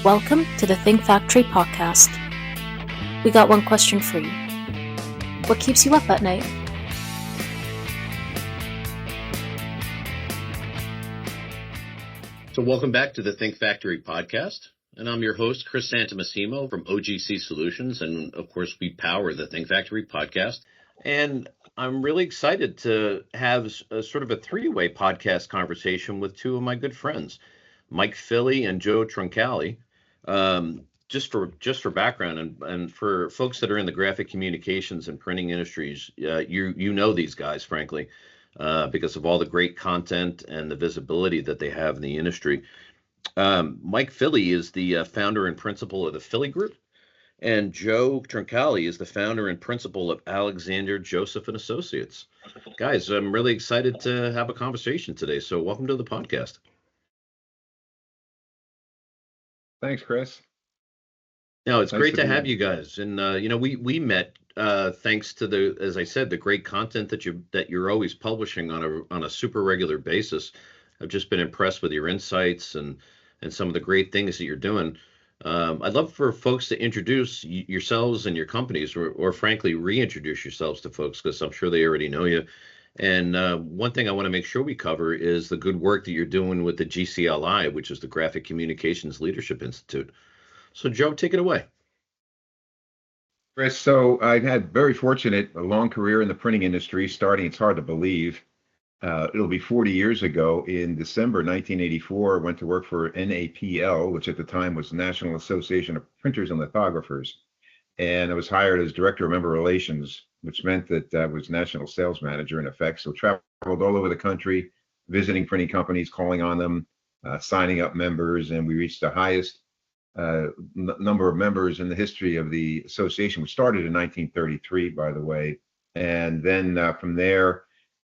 Welcome to the Think Factory podcast. We got one question for you. What keeps you up at night? So welcome back to the Think Factory podcast. And I'm your host, Chris Santomassimo from OGC Solutions. And of course, we power the Think Factory podcast. And I'm really excited to have a sort of a three-way podcast conversation with two of my good friends, Mike Philie and Joe Truncale. Just for background and for folks that are in the graphic communications and printing industries, you know these guys, frankly, because of all the great content and the visibility that they have in the industry. Mike Philie is the founder and principal of the Philie Group, and Joe Truncale is the founder and principal of Alexander Joseph and Associates. Guys, I'm really excited to have a conversation today. So welcome to the podcast. Thanks, Chris. No, it's great to have you guys. And we met thanks to the, as I said, the great content that you're always publishing on a super regular basis. I've just been impressed with your insights and some of the great things that you're doing. I'd love for folks to introduce yourselves and your companies, or frankly, reintroduce yourselves to folks, because I'm sure they already know you. And one thing I want to make sure we cover is the good work that you're doing with the GCLI, which is the Graphic Communications Leadership Institute. So, Joe, take it away. Chris, so I've had very fortunate, a long career in the printing industry, starting, it's hard to believe. It'll be 40 years ago. In December 1984, I went to work for NAPL, which at the time was the National Association of Printers and Lithographers. And I was hired as Director of Member Relations, which meant that I was National Sales Manager in effect. So traveled all over the country, visiting printing companies, calling on them, signing up members, and we reached the highest number of members in the history of the association, which started in 1933, by the way. And then from there,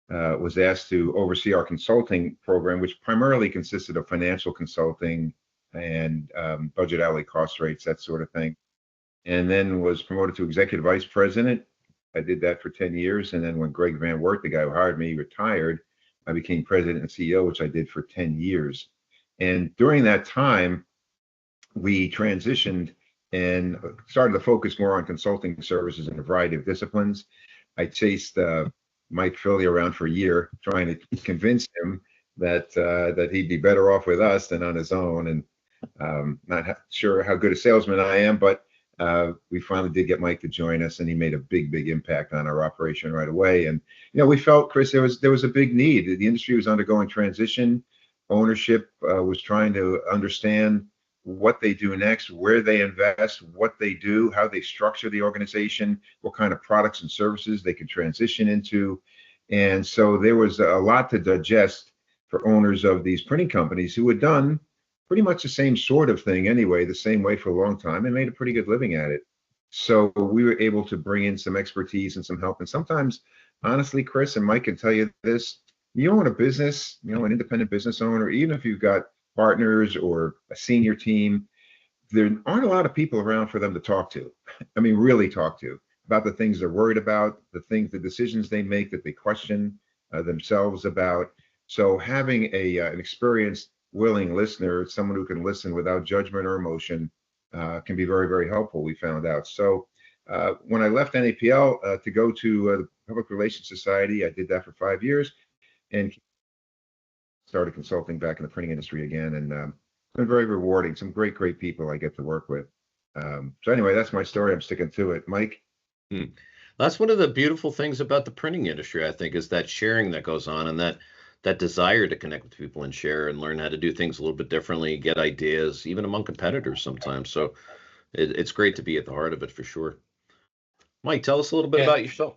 was asked to oversee our consulting program, which primarily consisted of financial consulting and budget alley cost rates, that sort of thing. And then was promoted to executive vice president. I did that for 10 years. And then when Greg Van Wert, the guy who hired me, retired, I became president and CEO, which I did for 10 years. And during that time, we transitioned and started to focus more on consulting services in a variety of disciplines. I chased Mike Philie around for a year, trying to convince him that he'd be better off with us than on his own. And not sure how good a salesman I am, but we finally did get Mike to join us, and he made a big impact on our operation right away. And we felt, Chris, there was a big need. The industry was undergoing transition. Ownership was trying to understand what they do next, where they invest, what they do, how they structure the organization, what kind of products and services they can transition into. And so there was a lot to digest for owners of these printing companies who had done pretty much the same sort of thing anyway, the same way for a long time, and made a pretty good living at it. So we were able to bring in some expertise and some help. And sometimes, honestly, Chris, and Mike can tell you this, you own a business, an independent business owner, even if you've got partners or a senior team, there aren't a lot of people around for them to talk to. I mean, really talk to about the things they're worried about, the decisions they make that they question themselves about. So having an experienced, willing listener, someone who can listen without judgment or emotion, can be very, very helpful, we found out. So when I left NAPL to go to the Public Relations Society, I did that for 5 years and started consulting back in the printing industry again, and it's been very rewarding. Some great people I get to work with. So anyway, that's my story. I'm sticking to it. Mike? That's one of the beautiful things about the printing industry, I think, is that sharing that goes on, and that desire to connect with people and share and learn how to do things a little bit differently, get ideas, even among competitors sometimes. So it's great to be at the heart of it for sure. Mike, tell us a little bit about yourself.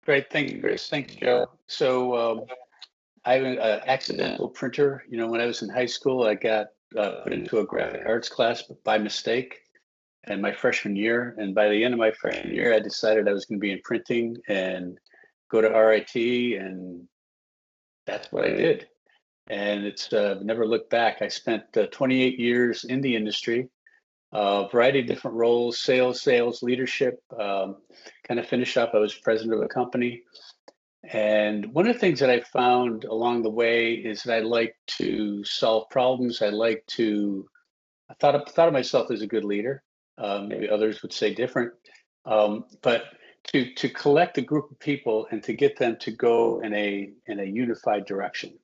Great. Thank you, Chris. Thank you, Joe. So I'm an accidental printer. When I was in high school, I got put into a graphic arts class by mistake in my freshman year. And by the end of my freshman year, I decided I was going to be in printing and go to RIT, and that's what I did. And it's never looked back. I spent 28 years in the industry, a variety of different roles, sales, leadership. Kind of finished up, I was president of a company. And one of the things that I found along the way is that I like to solve problems. I like to thought of myself as a good leader. Maybe others would say different. But to collect a group of people and to get them to go in a unified direction.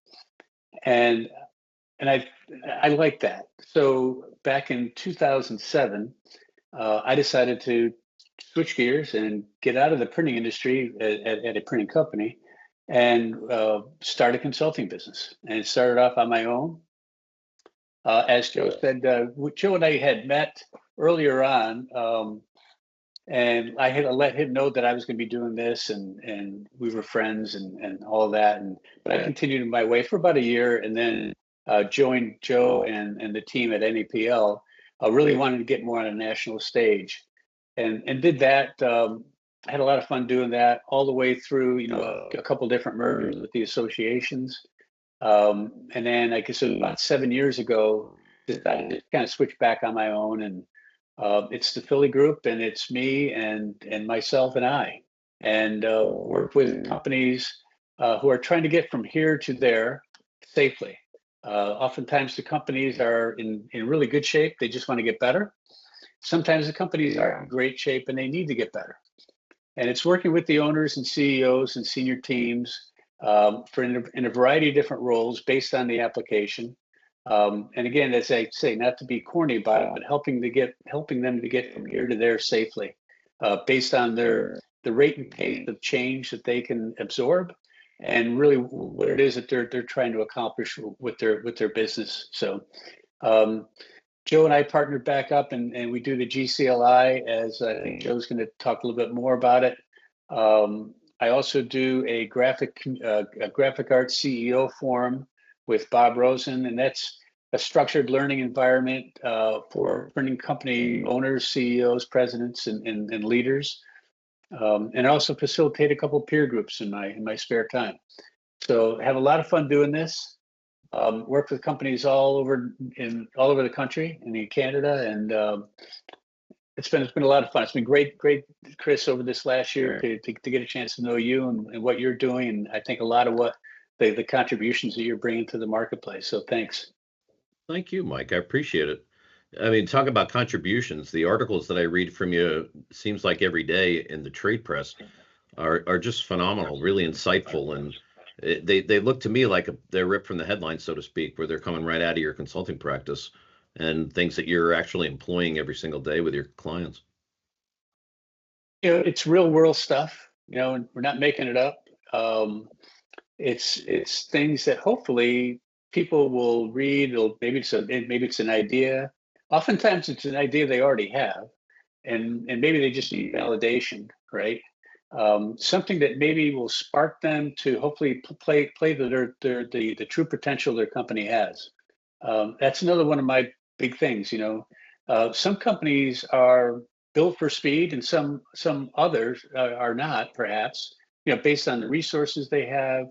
And I like that. So back in 2007, I decided to switch gears and get out of the printing industry at a printing company and start a consulting business. And started off on my own. As Joe said, Joe and I had met earlier on, and I had let him know that I was going to be doing this, and we were friends and all of that. But I continued my way for about a year, and then joined Joe and the team at NAPL. Really wanted to get more on a national stage, and did that. I had a lot of fun doing that all the way through, a couple different mergers with the associations. And then I guess about 7 years ago, I just kind of switched back on my own, and it's the Philie Group, and it's me and myself and I, and work with companies who are trying to get from here to there safely. Oftentimes the companies are in really good shape. They just want to get better. Sometimes the companies are in great shape and they need to get better. And it's working with the owners and CEOs and senior teams for in a variety of different roles based on the application. And again, as I say, not to be corny about it, but helping them to get from here to there safely, based on the rate and pace of change that they can absorb, and really what it is that they're trying to accomplish with their business. So Joe and I partnered back up, and we do the GCLI, as I think Joe's going to talk a little bit more about it. I also do a graphic arts CEO forum with Bob Rosen, and that's a structured learning environment for printing company owners, CEOs, presidents, and leaders. And I also facilitate a couple peer groups in my spare time. So have a lot of fun doing this. Work with companies all over the country and in Canada, and it's been a lot of fun. It's been great, Chris, over this last year to get a chance to know you and what you're doing, and I think a lot of what the contributions that you're bringing to the marketplace. So thanks. Thank you, Mike. I appreciate it. I mean, talk about contributions. The articles that I read from you seems like every day in the trade press are just phenomenal, really insightful, and they look to me like they're ripped from the headlines, so to speak, where they're coming right out of your consulting practice and things that you're actually employing every single day with your clients. It's real world stuff. We're not making it up. It's things that hopefully people will read, or maybe it's an idea. Oftentimes it's an idea they already have, and maybe they just need validation, right? Something that maybe will spark them to hopefully play the true potential their company has. That's another one of my big things. Some companies are built for speed, and some others are not, perhaps. Based on the resources they have,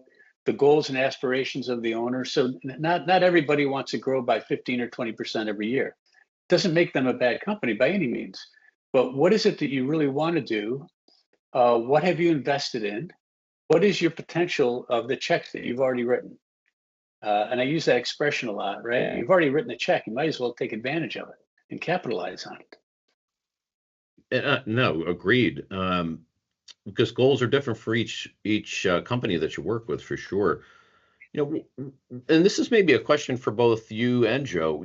the goals and aspirations of the owner. So not everybody wants to grow by 15 or 20% every year. Doesn't make them a bad company by any means. But what is it that you really want to do? What have you invested in? What is your potential of the checks that you've already written? And I use that expression a lot, right? You've already written a check. You might as well take advantage of it and capitalize on it. No, agreed. Because goals are different for each company that you work with, for sure. And this is maybe a question for both you and Joe.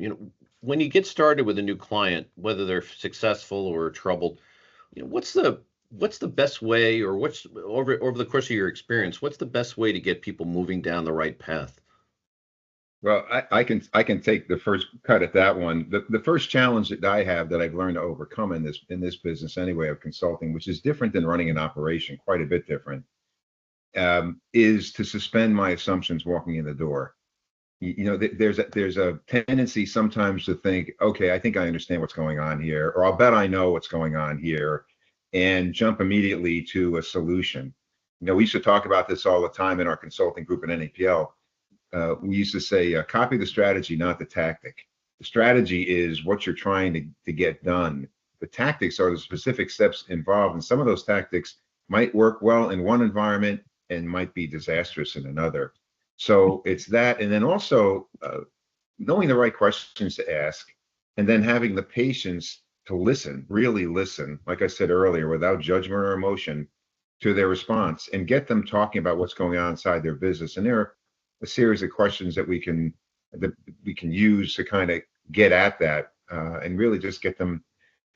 When you get started with a new client, whether they're successful or troubled, what's the best way, or what's over the course of your experience, what's the best way to get people moving down the right path? Well, I can take the first cut at that one. The first challenge that I have that I've learned to overcome in this business anyway of consulting, which is different than running an operation, quite a bit different, is to suspend my assumptions walking in the door. There's a tendency sometimes to think, okay, I think I understand what's going on here, or I'll bet I know what's going on here, and jump immediately to a solution. We used to talk about this all the time in our consulting group at NAPL. We used to say, copy the strategy, not the tactic. The strategy is what you're trying to get done. The tactics are the specific steps involved, and some of those tactics might work well in one environment and might be disastrous in another. So it's that, and then also knowing the right questions to ask, and then having the patience to listen, really listen, like I said earlier, without judgment or emotion, to their response, and get them talking about what's going on inside their business. And there are a series of questions that we can use to kind of get at that, and really just get them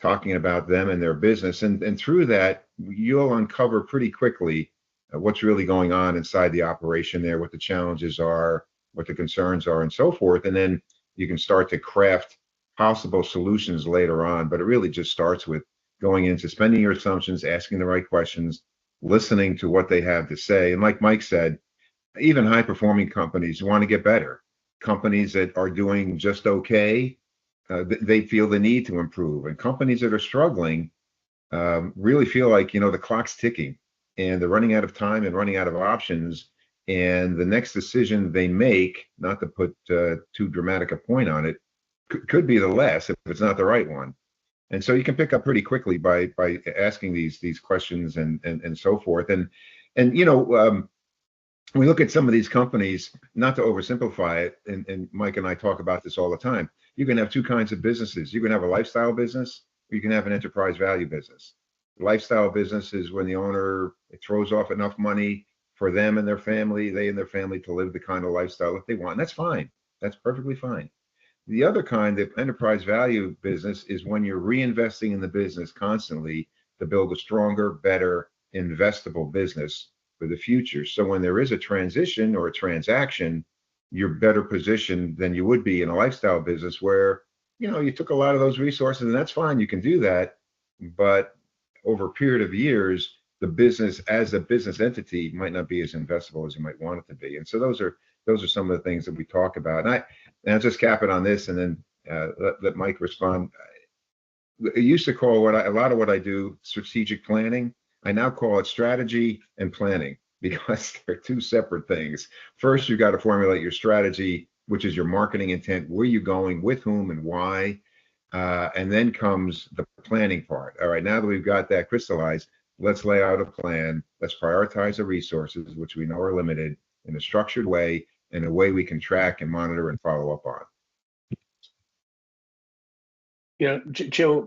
talking about them and their business. And through that, you'll uncover pretty quickly what's really going on inside the operation there, what the challenges are, what the concerns are, and so forth. And then you can start to craft possible solutions later on. But it really just starts with going in, suspending your assumptions, asking the right questions, listening to what they have to say. And like Mike said, even high performing companies want to get better. Companies that are doing just okay, they feel the need to improve. And companies that are struggling really feel like, the clock's ticking and they're running out of time and running out of options. And the next decision they make, not to put too dramatic a point on it, could be the last if it's not the right one. And so you can pick up pretty quickly by asking these questions and so forth. And we look at some of these companies, not to oversimplify it, and Mike and I talk about this all the time. You can have two kinds of businesses. You can have a lifestyle business, or you can have an enterprise value business. Lifestyle business is when the owner throws off enough money for them and their family, they and their family, to live the kind of lifestyle that they want. And that's fine. That's perfectly fine. The other kind of enterprise value business is when you're reinvesting in the business constantly to build a stronger, better, investable business for the future. So when there is a transition or a transaction, you're better positioned than you would be in a lifestyle business where, you took a lot of those resources, and that's fine. You can do that. But over a period of years, the business as a business entity might not be as investable as you might want it to be. And so those are some of the things that we talk about. And I'll just cap it on this, and then let Mike respond. I used to call a lot of what I do strategic planning. I now call it strategy and planning, because they're two separate things. First, you've got to formulate your strategy, which is your marketing intent, where you're going, with whom, and why. And then comes the planning part. All right, now that we've got that crystallized, let's lay out a plan. Let's prioritize the resources, which we know are limited, in a structured way, in a way we can track and monitor and follow up on. Joe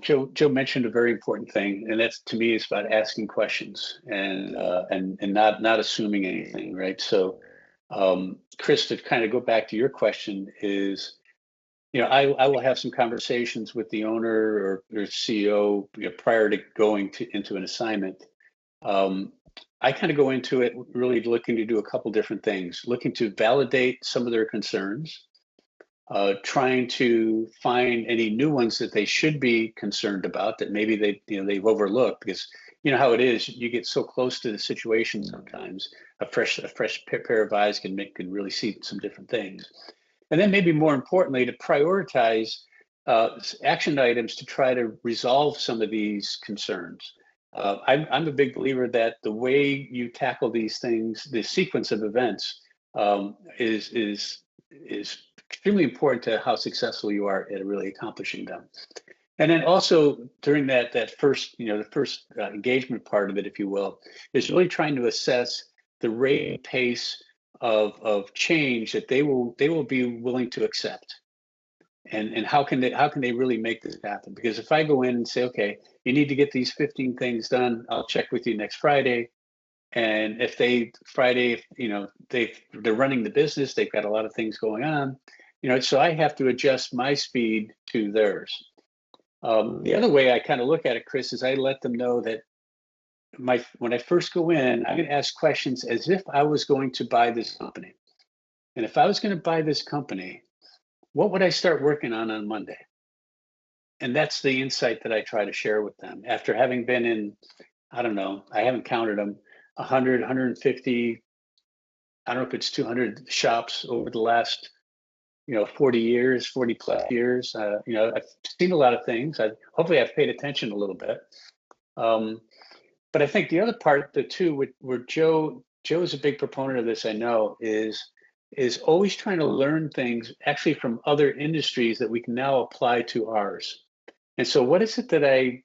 mentioned a very important thing, and that's, to me, is about asking questions and not assuming anything, right? So, Chris, to kind of go back to your question is, I will have some conversations with the owner or CEO prior to going into an assignment. I kind of go into it really looking to do a couple different things, looking to validate some of their concerns, trying to find any new ones that they should be concerned about that maybe they've overlooked, because how it is, you get so close to the situation sometimes a fresh pair of eyes can really see some different things. And then maybe more importantly, to prioritize action items to try to resolve some of these concerns. I'm a big believer that the way you tackle these things, the sequence of events, is extremely important to how successful you are at really accomplishing them. And then also during that first, the first engagement part of it, if you will, is really trying to assess the rate and pace of change that they will be willing to accept. And how can they really make this happen? Because if I go in and say, okay, you need to get these 15 things done, I'll check with you next Friday. And if they're running the business, they've got a lot of things going on, so I have to adjust my speed to theirs. The other way I kind of look at it, Chris, is I let them know that when I first go in, I'm going to ask questions as if I was going to buy this company. And if I was going to buy this company, what would I start working on Monday? And that's the insight that I try to share with them after having been in, I don't know, I haven't counted them, 100, 150, I don't know if it's 200 shops over the last, 40 plus years. I've seen a lot of things. Hopefully I've paid attention a little bit. But I think the other part, where Joe is a big proponent of this, I know, is always trying to learn things actually from other industries that we can now apply to ours. And so what is it that I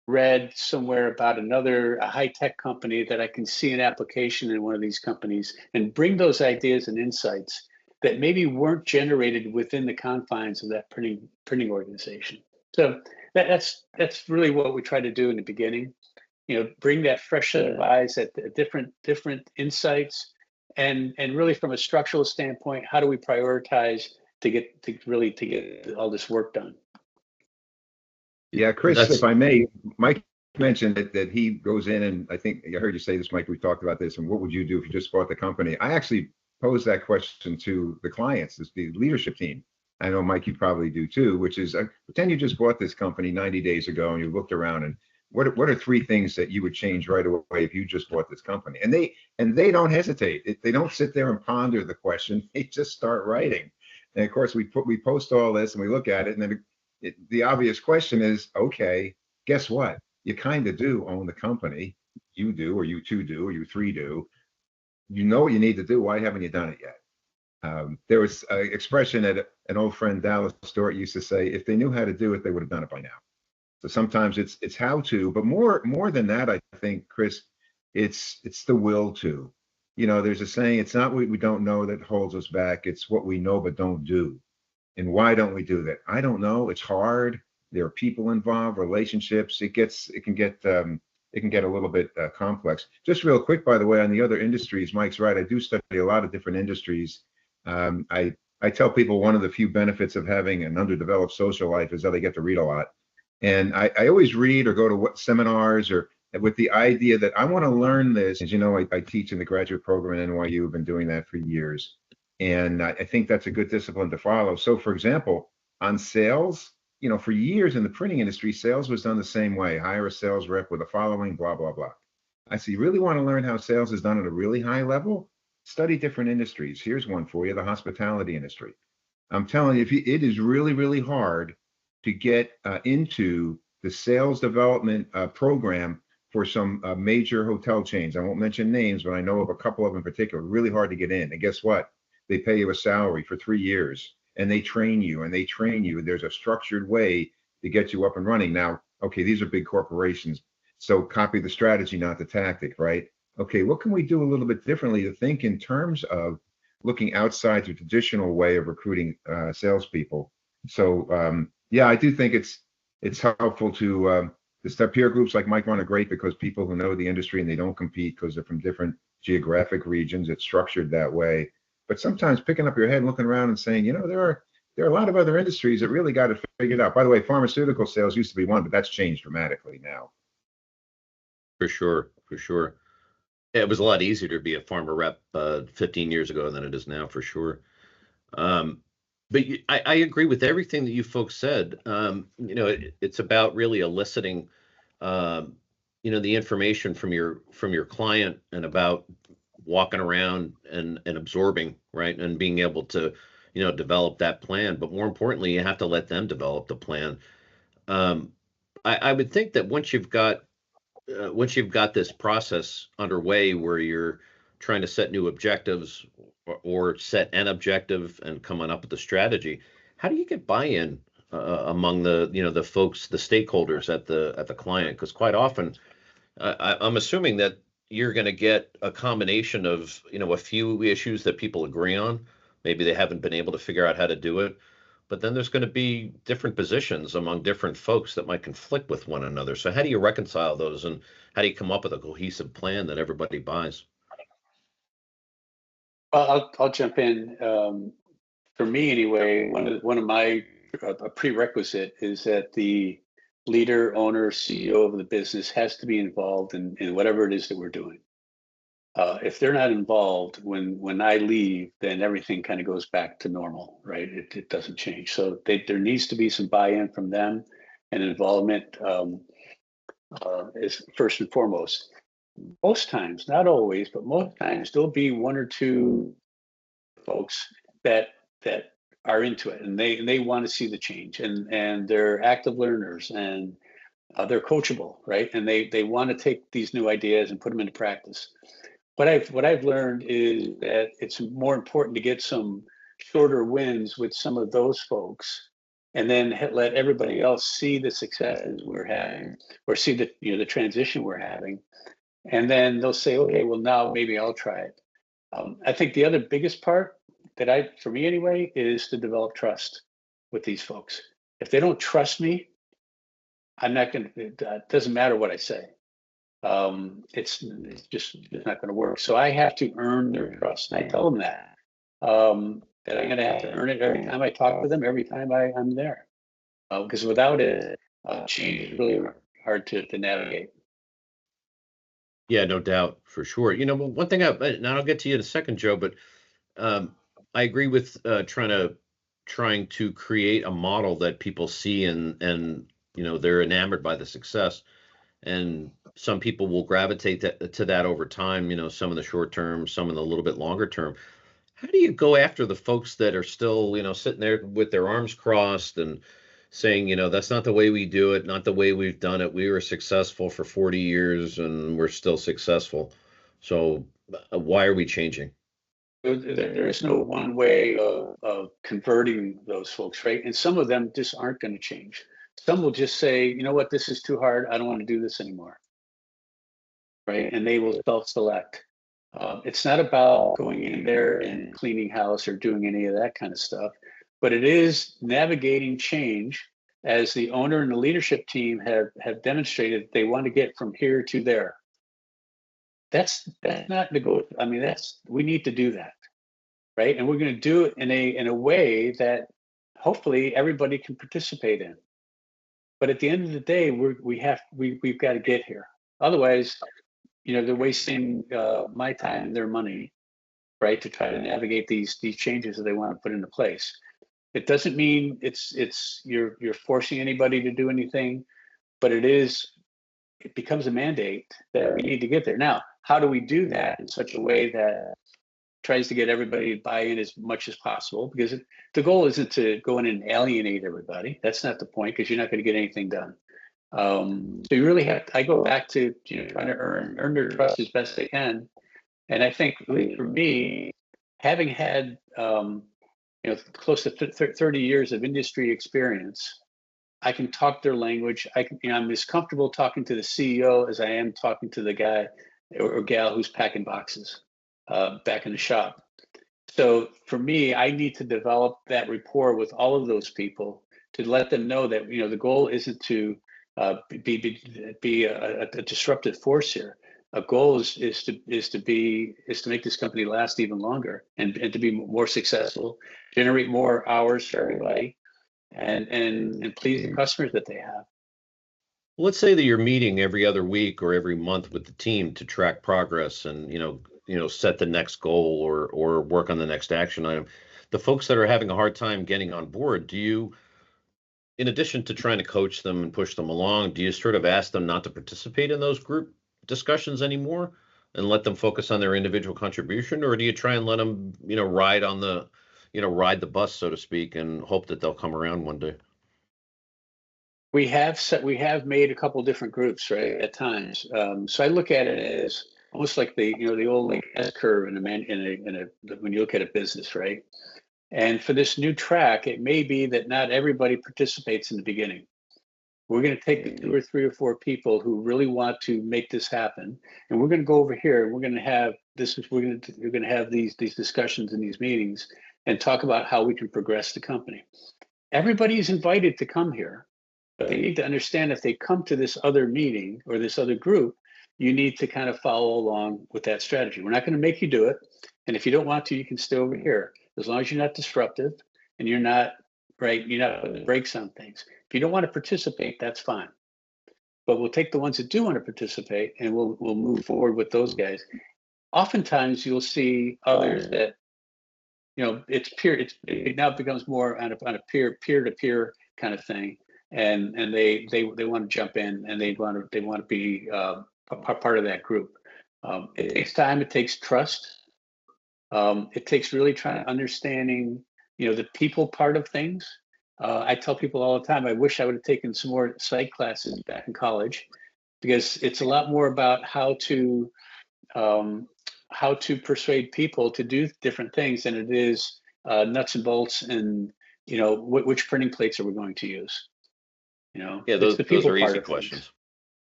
read somewhere about a high-tech company that I can see an application in one of these companies and bring those ideas and insights that maybe weren't generated within the confines of that printing organization. So that's really what we try to do in the beginning. Bring that fresh set of eyes at different insights, and really from a structural standpoint, how do we prioritize to get all this work done? Yeah, Chris, That's if I may, Mike mentioned that he goes in, and I think I heard you say this, Mike, we talked about this, and what would you do if you just bought the company? I actually posed that question to the clients, the leadership team. I know, Mike, you probably do too, which is pretend you just bought this company 90 days ago and you looked around, and what are three things that you would change right away if you just bought this company? And they don't hesitate. They don't sit there and ponder the question. They just start writing. And of course, we post all this and we look at it, and then the obvious question is, okay, guess what? You kind of do own the company. You do, or you two do, or you three do. You know what you need to do. Why haven't you done it yet? There was an expression that an old friend, Dallas Stewart, used to say, if they knew how to do it, they would have done it by now. So sometimes it's how to, but more than that, I think, Chris, it's the will to. There's a saying, it's not what we don't know that holds us back. It's what we know but don't do. And why don't we do that? I don't know. It's hard. There are people involved, relationships. It can get a little bit complex. Just real quick, by the way, on the other industries, Mike's right. I do study a lot of different industries. I tell people one of the few benefits of having an underdeveloped social life is that they get to read a lot. And I always read or go to seminars or with the idea that I want to learn this. As you know, I teach in the graduate program at NYU. I've been doing that for years. And I think that's a good discipline to follow. So, for example, on sales, for years in the printing industry, sales was done the same way. Hire a sales rep with a following, blah, blah, blah. I said, you really want to learn how sales is done at a really high level? Study different industries. Here's one for you, the hospitality industry. I'm telling you, it is really, really hard to get into the sales development program for some major hotel chains. I won't mention names, but I know of a couple of them in particular, really hard to get in. And guess what? They pay you a salary for 3 years, and they train you. There's a structured way to get you up and running. Now, okay, these are big corporations, so copy the strategy, not the tactic, right? Okay, what can we do a little bit differently to think in terms of looking outside the traditional way of recruiting salespeople? So, yeah, I do think it's helpful to the peer groups like Mike run are great because people who know the industry and they don't compete because they're from different geographic regions. It's structured that way. But sometimes picking up your head and looking around and saying, there are a lot of other industries that really got it figured out. By the way, pharmaceutical sales used to be one, but that's changed dramatically now. for sure. It was a lot easier to be a pharma rep 15 years ago than it is now, for sure. But I agree with everything that you folks said. It's about really eliciting, the information from your client, and about walking around and absorbing, right, and being able to, develop that plan. But more importantly, you have to let them develop the plan. I would think that once you've got this process underway where you're trying to set new objectives, or set an objective and coming up with a strategy, how do you get buy-in among the folks, the stakeholders at the client? Because quite often, I'm assuming that you're going to get a combination of a few issues that people agree on. Maybe they haven't been able to figure out how to do it, but then there's going to be different positions among different folks that might conflict with one another. So how do you reconcile those, and how do you come up with a cohesive plan that everybody buys? I'll jump in. For me, anyway, one of my a prerequisite is that the leader, owner, CEO of the business has to be involved in whatever it is that we're doing. If they're not involved, when I leave, then everything kind of goes back to normal, right? It doesn't change. So there needs to be some buy-in from them, and involvement is first and foremost. Most times, not always, but most times, there'll be one or two folks that are into it, and they want to see the change, and they're active learners, and they're coachable, right? And they want to take these new ideas and put them into practice. What I've learned is that it's more important to get some shorter wins with some of those folks, and then let everybody else see the successes we're having, or see the transition we're having, and then they'll say, okay, well, now maybe I'll try it. I think the other biggest part for me anyway, is to develop trust with these folks. If they don't trust me, I'm not going to, it doesn't matter what I say. It's just not going to work. So I have to earn their trust. And I tell them that I'm going to have to earn it every time I talk with them, every time I'm there. Because without it, change is really hard to navigate. Yeah, no doubt, for sure. One thing, and I'll get to you in a second, Joe, but I agree with trying to create a model that people see, and they're enamored by the success. And some people will gravitate to that over time, some in the short term, some in the little bit longer term. How do you go after the folks that are still, sitting there with their arms crossed and saying, that's not the way we do it, not the way we've done it. We were successful for 40 years and we're still successful. So why are we changing? There is no one way of converting those folks, right? And some of them just aren't going to change. Some will just say, you know what, this is too hard. I don't want to do this anymore, right? And they will self-select. It's not about going in there and cleaning house or doing any of that kind of stuff, but it is navigating change, as the owner and the leadership team have demonstrated they want to get from here to there. That's not negotiable. I mean, we need to do that, right? And we're going to do it in a way that hopefully everybody can participate in. But at the end of the day, we've got to get here. Otherwise, they're wasting my time and their money, right, to try to navigate these changes that they want to put into place. It doesn't mean you're forcing anybody to do anything, but it becomes a mandate that we need to get there. Now, how do we do that in such a way that tries to get everybody to buy in as much as possible? Because the goal isn't to go in and alienate everybody. That's not the point, because you're not going to get anything done. So you really I go back to trying to earn their trust as best I can. And I think really for me, having had close to 30 years of industry experience, I can talk their language. I'm as comfortable talking to the CEO as I am talking to the guy or gal who's packing boxes back in the shop. So for me, I need to develop that rapport with all of those people to let them know that the goal isn't to be a disruptive force here. A goal is to make this company last even longer and to be more successful, generate more hours for everybody, and please the customers that they have. Let's say that you're meeting every other week or every month with the team to track progress and set the next goal or work on the next action item. The folks that are having a hard time getting on board, do you, in addition to trying to coach them and push them along, do you sort of ask them not to participate in those group discussions anymore and let them focus on their individual contribution? Or do you try and let them, ride the bus, so to speak, and hope that they'll come around one day? We have made a couple different groups, right, at times. So I look at it as almost like the old like S curve when you look at a business, right? And for this new track, it may be that not everybody participates in the beginning. We're going to take 2 or 3 or 4 people who really want to make this happen, and we're going to go over here. And we're going to have we're going to have these discussions and these meetings and talk about how we can progress the company. Everybody is invited to come here, but they need to understand if they come to this other meeting or this other group, you need to kind of follow along with that strategy. We're not going to make you do it, and if you don't want to, you can stay over here. As long as you're not disruptive and you're not putting the brakes on things. If you don't want to participate, that's fine. But we'll take the ones that do want to participate and we'll move forward with those guys. Oftentimes you'll see others that, it now becomes more on a peer-to-peer kind of thing. And they want to jump in and they want to be a part of that group. It takes time, it takes trust. It takes really trying to understanding, the people part of things. I tell people all the time, I wish I would have taken some more psych classes back in college, because it's a lot more about how to persuade people to do different things than it is nuts and bolts and, which printing plates are we going to use? Yeah, those are easy questions,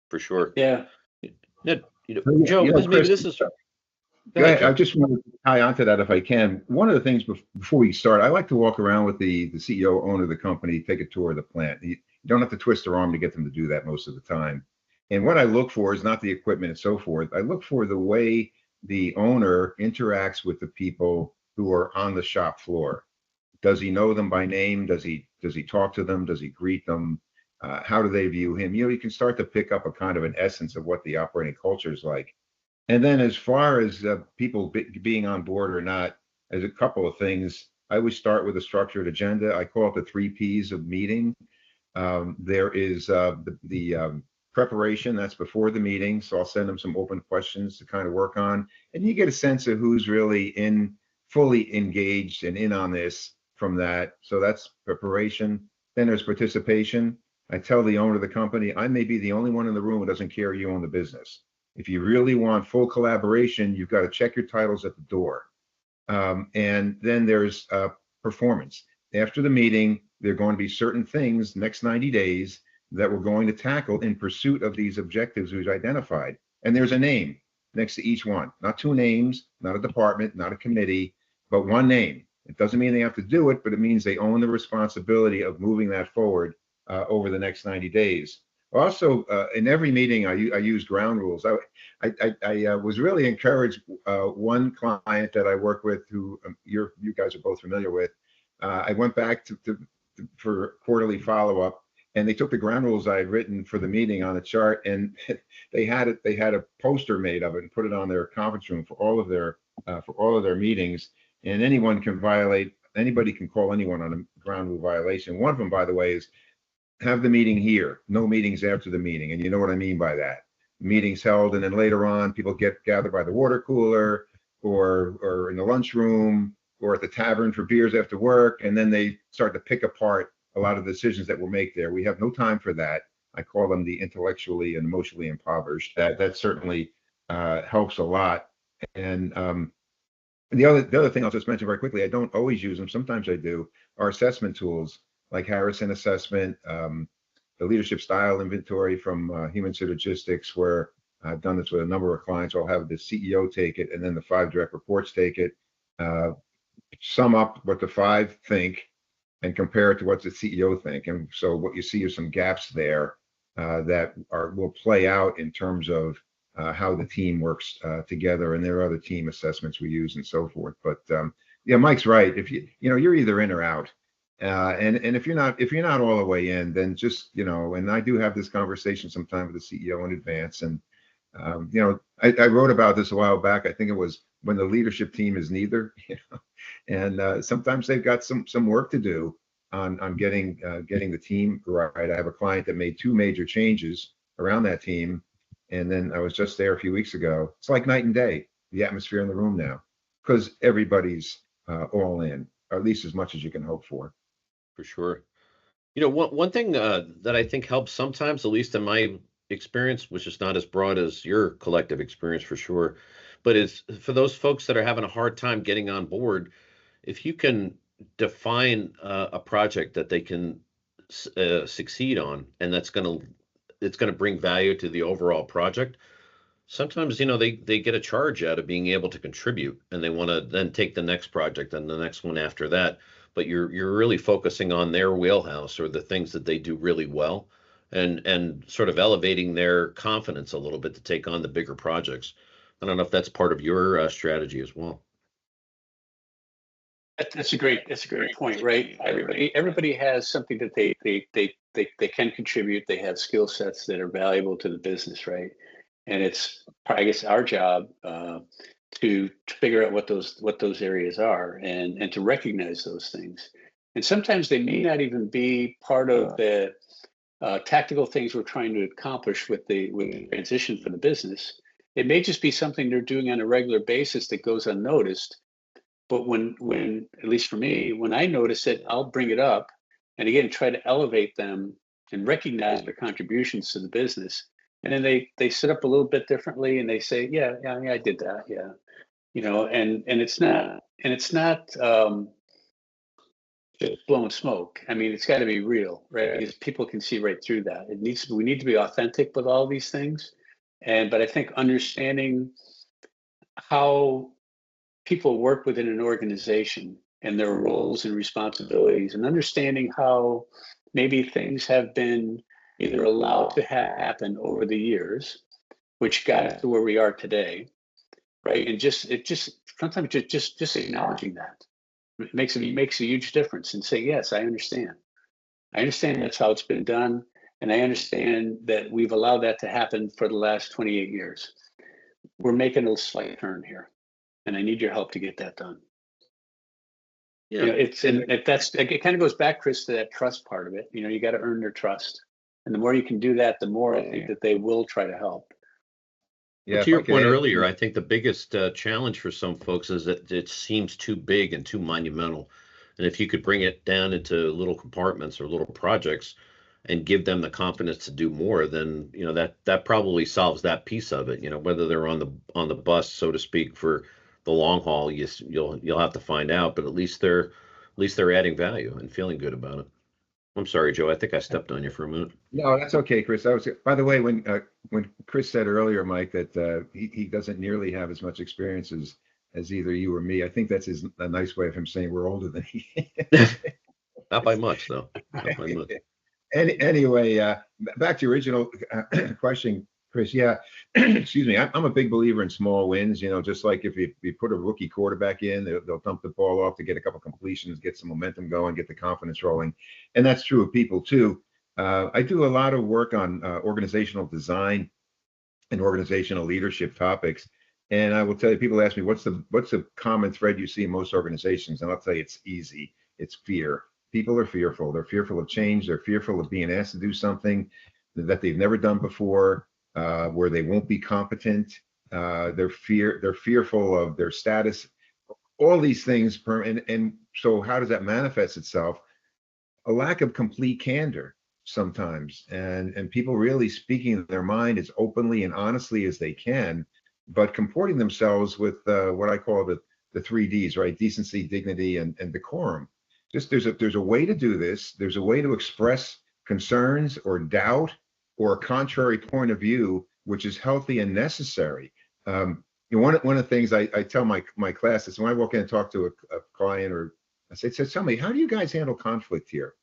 for sure. Yeah. Joe, maybe this is. Go Go ahead, ahead. I Joe. just want to tie onto that if I can. One of the things before we start, I like to walk around with the CEO, owner of the company, take a tour of the plant. You don't have to twist their arm to get them to do that most of the time. And what I look for is not the equipment and so forth. I look for the way the owner interacts with the people who are on the shop floor. Does he know them by name? Does he talk to them? Does he greet them? How do they view him? You can start to pick up a kind of an essence of what the operating culture is like. And then as far as people being on board or not, there's a couple of things. I always start with a structured agenda. I call it the 3 Ps of meeting. There is the preparation that's before the meeting. So I'll send them some open questions to kind of work on. And you get a sense of who's really fully engaged and in on this from that. So that's preparation. Then there's participation. I tell the owner of the company, I may be the only one in the room who doesn't care you own the business. If you really want full collaboration, you've got to check your titles at the door. And then there's performance. After the meeting, there are going to be certain things next 90 days that we're going to tackle in pursuit of these objectives we've identified. And there's a name next to each one, not 2 names, not a department, not a committee, but one name. It doesn't mean they have to do it, but it means they own the responsibility of moving that forward over the next 90 days. Also, in every meeting, I use ground rules. I was really encouraged. One client that I work with, who you guys are both familiar with, I went back for quarterly follow up, and they took the ground rules I had written for the meeting on a chart, and they had a poster made of it and put it on their conference room for all of their meetings. And anybody can call anyone on a ground rule violation. One of them, by the way, is have the meeting here, no meetings after the meeting. And you know what I mean by that. Meetings held, and then later on, people get gathered by the water cooler or in the lunchroom or at the tavern for beers after work. And then they start to pick apart a lot of the decisions that we'll make there. We have no time for that. I call them the intellectually and emotionally impoverished. That certainly helps a lot. And the other thing I'll just mention very quickly, I don't always use them. Sometimes I do, are assessment tools like Harrison Assessment, the leadership style inventory from Human Synergistics, where I've done this with a number of clients. I'll have the CEO take it and then the 5 direct reports take it, sum up what the 5 think and compare it to what the CEO think. And so what you see is some gaps there that will play out in terms of how the team works together. And there are other team assessments we use and so forth. But yeah, Mike's right. If you're either in or out. And if you're not all the way in, then just, and I do have this conversation sometime with the CEO in advance. And, I wrote about this a while back. I think it was when the leadership team is neither, and sometimes they've got some work to do on getting the team right. I have a client that made 2 major changes around that team. And then I was just there a few weeks ago. It's like night and day, the atmosphere in the room now, because everybody's all in, or at least as much as you can hope for. For sure. One thing that I think helps sometimes, at least in my experience, which is not as broad as your collective experience for sure, but it's for those folks that are having a hard time getting on board, if you can define a project that they can succeed on, and it's gonna bring value to the overall project. Sometimes, they get a charge out of being able to contribute, and they want to then take the next project and the next one after that. But you're really focusing on their wheelhouse or the things that they do really well, and sort of elevating their confidence a little bit to take on the bigger projects. I don't know if that's part of your strategy as well. That's a great point, right? Everybody has something that they can contribute. They have skill sets that are valuable to the business, right? And it's, I guess, our job to figure out what those areas are and to recognize those things. And sometimes they may not even be part of the tactical things we're trying to accomplish with the transition for the business. It may just be something they're doing on a regular basis that goes unnoticed. But when at least for me, when I notice it, I'll bring it up and again try to elevate them and recognize their contributions to the business. And then they sit up a little bit differently and they say, yeah, I did that, yeah, and it's not just blowing smoke. I mean, it's got to be real, right? Because people can see right through that. We need to be authentic with all these things, but I think understanding how people work within an organization and their roles and responsibilities, and understanding how maybe things have been either allowed to happen over the years, which got us to where we are today, right? And just sometimes just acknowledging that makes a huge difference, and say, yes, I understand. I understand that's how it's been done, and I understand that we've allowed that to happen for the last 28 years. We're making a slight turn here, and I need your help to get that done. Yeah. It kind of goes back, Chris, to that trust part of it. You got to earn their trust, and the more you can do that, the more I think that they will try to help. Yeah, To your point earlier, I think the biggest challenge for some folks is that it seems too big and too monumental. And if you could bring it down into little compartments or little projects and give them the confidence to do more, then that probably solves that piece of it. Whether they're on the bus, so to speak, for the long haul, you'll have to find out. But at least they're adding value and feeling good about it. I'm sorry, Joe. I think I stepped on you for a minute. No, that's okay, Chris. By the way, when Chris said earlier, Mike, that he doesn't nearly have as much experience as either you or me, I think that's a nice way of him saying we're older than he is. Not by much, though. Not by much. Anyway, back to your original question, Chris. Yeah, excuse me. I'm a big believer in small wins. Just like if you put a rookie quarterback in, they'll dump the ball off to get a couple completions, get some momentum going, get the confidence rolling, and that's true of people too. I do a lot of work on organizational design and organizational leadership topics, and I will tell you, people ask me what's the common thread you see in most organizations, and I'll tell you it's easy. It's fear. People are fearful. They're fearful of change. They're fearful of being asked to do something that they've never done before, where they won't be competent. They're fearful of their status. All these things, and so how does that manifest itself? A lack of complete candor sometimes, and people really speaking their mind as openly and honestly as they can, but comporting themselves with what I call the 3 Ds, right? Decency, dignity, and decorum. Just there's a way to do this. There's a way to express concerns or doubt or a contrary point of view, which is healthy and necessary. One of the things I tell my class is when I walk in and talk to a client, or I say, tell me, how do you guys handle conflict here?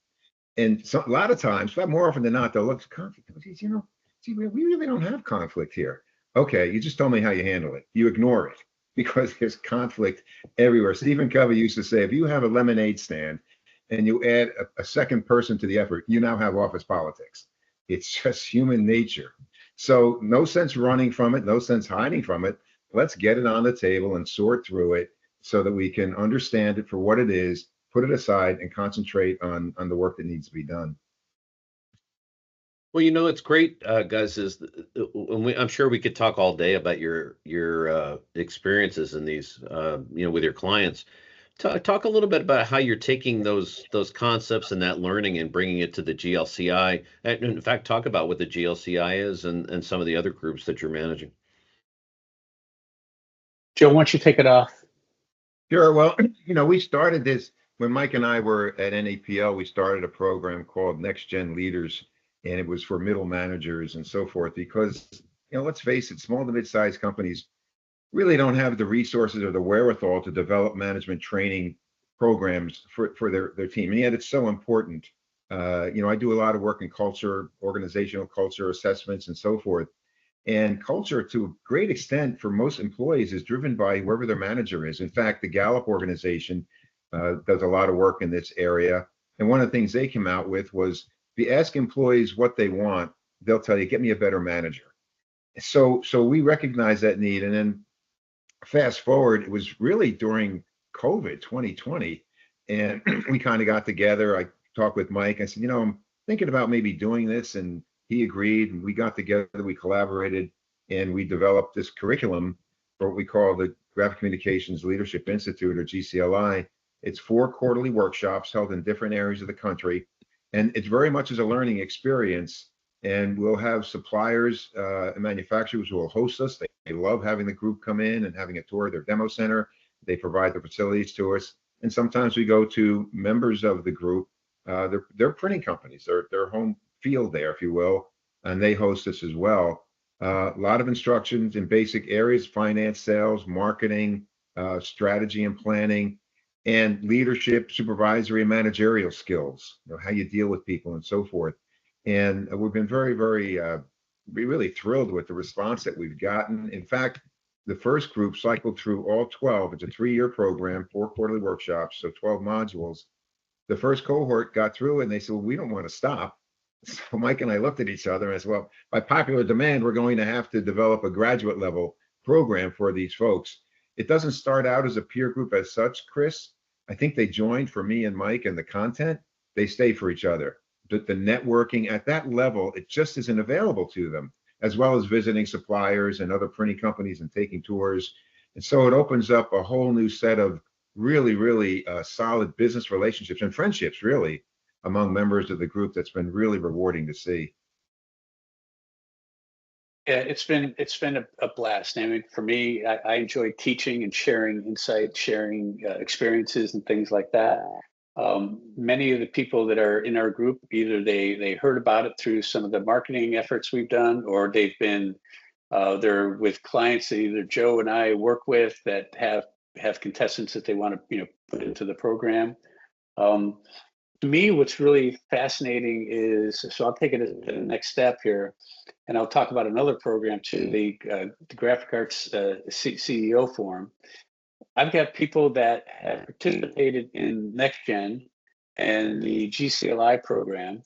And a lot of times, but more often than not, they'll look at conflict. See, we really don't have conflict here. Okay, you just told me how you handle it. You ignore it because there's conflict everywhere. Stephen Covey used to say, if you have a lemonade stand and you add a second person to the effort, you now have office politics. It's just human nature. So no sense running from it, no sense hiding from it. Let's get it on the table and sort through it so that we can understand it for what it is, put it aside, and concentrate on the work that needs to be done. Well, it's great, guys. I'm sure we could talk all day about your experiences in these, with your clients. Talk a little bit about how you're taking those concepts and that learning and bringing it to the GLCI. And in fact, talk about what the GLCI is and some of the other groups that you're managing. Joe, why don't you take it off? Sure. Well, we started this when Mike and I were at NAPL. We started a program called Next Gen Leaders, and it was for middle managers and so forth. Because let's face it, small to mid-sized companies really don't have the resources or the wherewithal to develop management training programs for their team. And yet it's so important. I do a lot of work in culture, organizational culture assessments and so forth. And culture, to a great extent, for most employees, is driven by whoever their manager is. In fact, the Gallup organization does a lot of work in this area. And one of the things they came out with was, if you ask employees what they want, they'll tell you, get me a better manager. So we recognize that need. And then fast forward, it was really during COVID 2020. And we kind of got together. I talked with Mike. I said, I'm thinking about maybe doing this. And he agreed, and we got together, we collaborated, and we developed this curriculum for what we call the Graphic Communications Leadership Institute, or GCLI. It's 4 quarterly workshops held in different areas of the country, and it's very much as a learning experience. And we'll have suppliers and manufacturers who will host us. They love having the group come in and having a tour of their demo center. They provide the facilities to us, and sometimes we go to members of the group. They're printing companies, their home field there, if you will, and they host us as well. A lot of instructions in basic areas: finance, sales, marketing, strategy and planning, and leadership, supervisory, and managerial skills, how you deal with people and so forth. And we've been very, very, really thrilled with the response that we've gotten. In fact, the first group cycled through all 12. It's a 3-year program, 4 quarterly workshops, so 12 modules. The first cohort got through and they said, well, we don't want to stop. So Mike and I looked at each other and said, well, by popular demand, we're going to have to develop a graduate level program for these folks. It doesn't start out as a peer group as such, Chris. I think they joined for me and Mike and the content. They stay for each other. But the networking at that level, it just isn't available to them, as well as visiting suppliers and other printing companies and taking tours. And so it opens up a whole new set of really, really solid business relationships and friendships, really, among members of the group. That's been really rewarding to see. Yeah, it's been a blast. I mean, for me, I enjoy teaching and sharing insight, sharing experiences and things like that. Many of the people that are in our group, either they heard about it through some of the marketing efforts we've done, or they've been they're with clients that either Joe and I work with that have contestants that they want to put into the program. To me, what's really fascinating is, so I'll take it as the next step here, and I'll talk about another program too, the Graphic Arts CEO Forum. I've got people that have participated in Next Gen and the GCLI program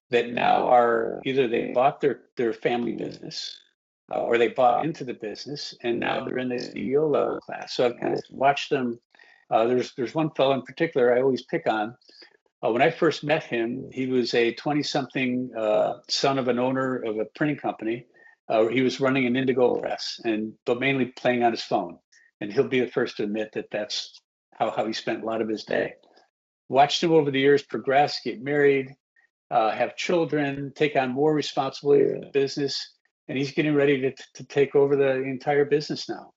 that now are either they bought their family business or they bought into the business and now they're in the CEO level class. So I've kind of watched them. There's one fellow in particular I always pick on. When I first met him, he was a 20-something son of an owner of a printing company. He was running an Indigo press, but mainly playing on his phone. And he'll be the first to admit that that's how he spent a lot of his day. Watched him over the years progress, get married, have children, take on more responsibility in the business, and he's getting ready to take over the entire business now.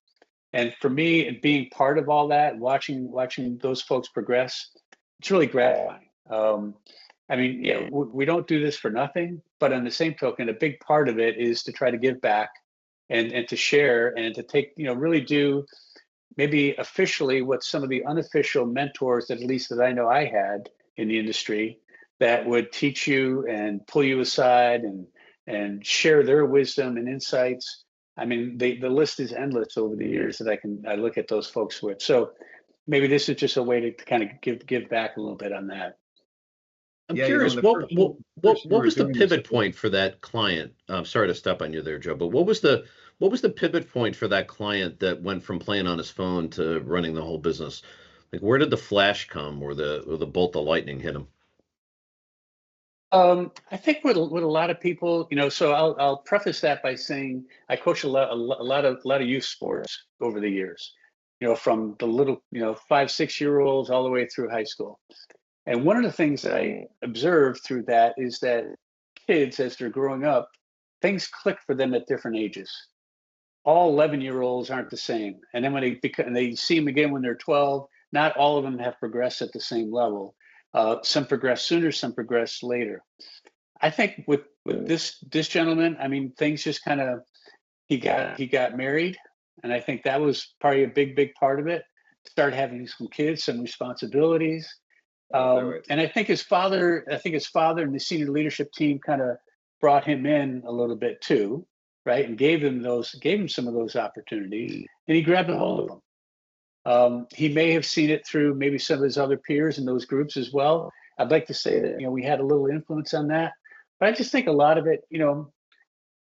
And for me, being part of all that, watching those folks progress, it's really gratifying. I mean, yeah, we don't do this for nothing, but on the same token, a big part of it is to try to give back and to share and to take, really do maybe officially what some of the unofficial mentors, at least that I know I had in the industry, that would teach you and pull you aside and share their wisdom and insights. I mean, the list is endless over the years that I look at those folks with. So maybe this is just a way to kind of give back a little bit on that. I'm curious, what was the pivot point for that client? I'm sorry to step on you there, Joe, but what was the pivot point for that client that went from playing on his phone to running the whole business? Like, where did the flash come, or the bolt of lightning hit him? I think with a lot of people, so I'll preface that by saying I coach a lot of youth sports over the years, from the little, 5-6-year-olds all the way through high school. And one of the things that I observed through that is that kids, as they're growing up, things click for them at different ages. All 11-year-olds aren't the same. And then when they see them again when they're 12, not all of them have progressed at the same level. Some progress sooner, some progress later. I think with this gentleman, I mean, things just kind of, he got married. And I think that was probably a big part of it. Started having some kids, some responsibilities. And I think his father and the senior leadership team kind of brought him in a little bit too, right? And gave him some of those opportunities, and he grabbed a hold of them. He may have seen it through maybe some of his other peers in those groups as well. I'd like to say that, we had a little influence on that, but I just think a lot of it,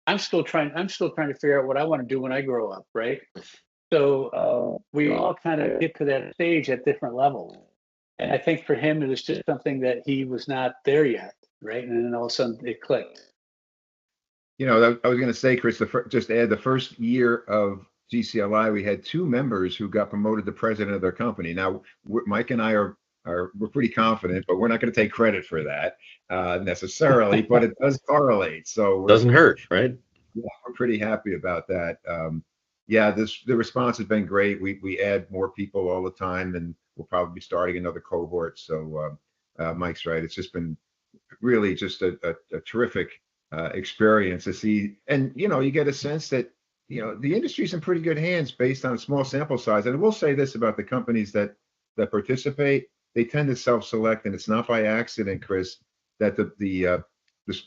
I'm still trying to figure out what I want to do when I grow up, right? So we all kind of get to that stage at different levels. And I think for him, it was just something that he was not there yet, right? And then all of a sudden it clicked. I was going to say, Chris, just to add, the first year of GCLI, we had 2 members who got promoted to president of their company. Now, Mike and I we're pretty confident, but we're not going to take credit for that necessarily, but it does correlate. So doesn't hurt, right? Yeah, we're pretty happy about that. The response has been great. We add more people all the time, and we'll probably be starting another cohort. So Mike's right. It's just been really just a terrific experience to see, and you get a sense that the industry's in pretty good hands based on a small sample size. And I will say this about the companies that participate: they tend to self-select, and it's not by accident, Chris, that the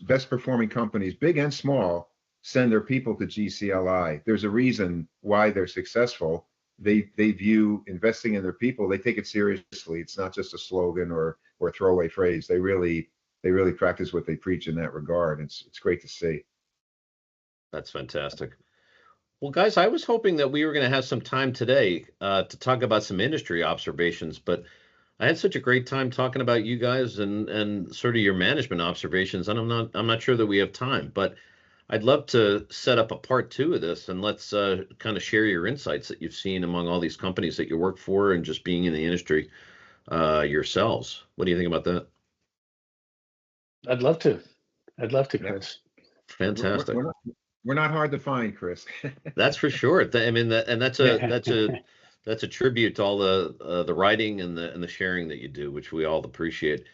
best performing companies, big and small, send their people to GCLI. There's a reason why they're successful. They view investing in their people, they take it seriously. It's not just a slogan or throwaway phrase. They really practice what they preach in that regard. It's great to see. That's fantastic. Well, guys, I was hoping that we were going to have some time today to talk about some industry observations, but I had such a great time talking about you guys and sort of your management observations, and I'm not sure that we have time, but I'd love to set up a part 2 of this, and let's kind of share your insights that you've seen among all these companies that you work for and just being in the industry yourselves. What do you think about that? I'd love to, Yeah. Chris. Fantastic. We're not hard to find, Chris. That's for sure. I mean, that's a tribute to all the writing and the sharing that you do, which we all appreciate.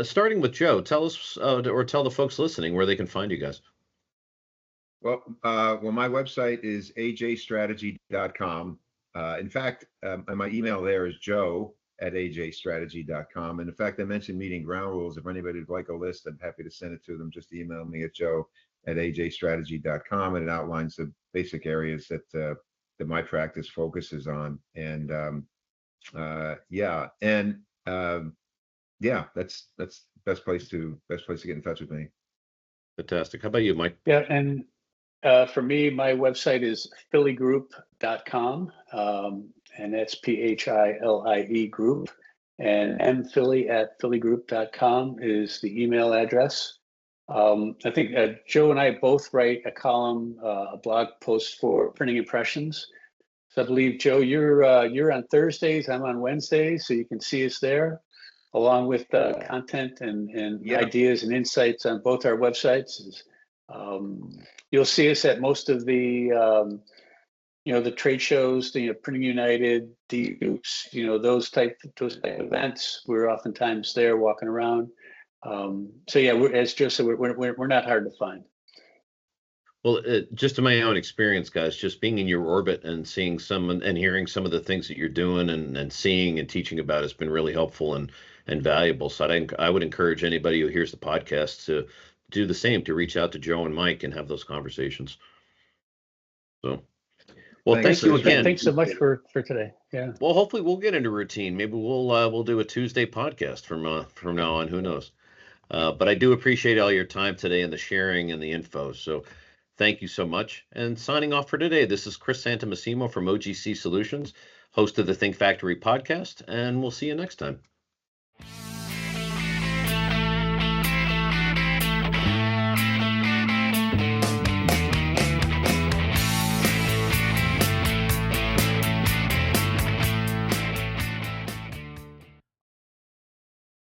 Starting with Joe, tell us or tell the folks listening where they can find you guys. Well, my website is ajstrategy.com. In fact, my email there is joe@ajstrategy.com. And in fact, I mentioned meeting ground rules. If anybody would like a list, I'm happy to send it to them. Just email me at joe@ajstrategy.com, and it outlines the basic areas that my practice focuses on. And that's the best place to get in touch with me. Fantastic. How about you, Mike? Yeah, and for me, my website is philiegroup.com, and that's PHILIE group. And mphilly@philiegroup.com is the email address. I think Joe and I both write a column, a blog post for Printing Impressions. So I believe, Joe, you're on Thursdays, I'm on Wednesdays, so you can see us there, along with content and ideas and insights on both our websites. You'll see us at most of the the trade shows, the Printing United, D-Groups, those type of events. We're oftentimes there walking around. So yeah, as Joe said, we're not hard to find. Well, just in my own experience, guys, just being in your orbit and seeing and hearing some of the things that you're doing and seeing and teaching about has been really helpful and valuable. So I would encourage anybody who hears the podcast to do the same, to reach out to Joe and Mike and have those conversations. So, well, thank you again. Thanks so much for today. Yeah. Well, hopefully we'll get into routine. Maybe we'll do a Tuesday podcast from now on. Who knows? But I do appreciate all your time today and the sharing and the info. So thank you so much. And signing off for today, this is Chris Santomassimo from OGC Solutions, host of the Think Factory podcast, and we'll see you next time.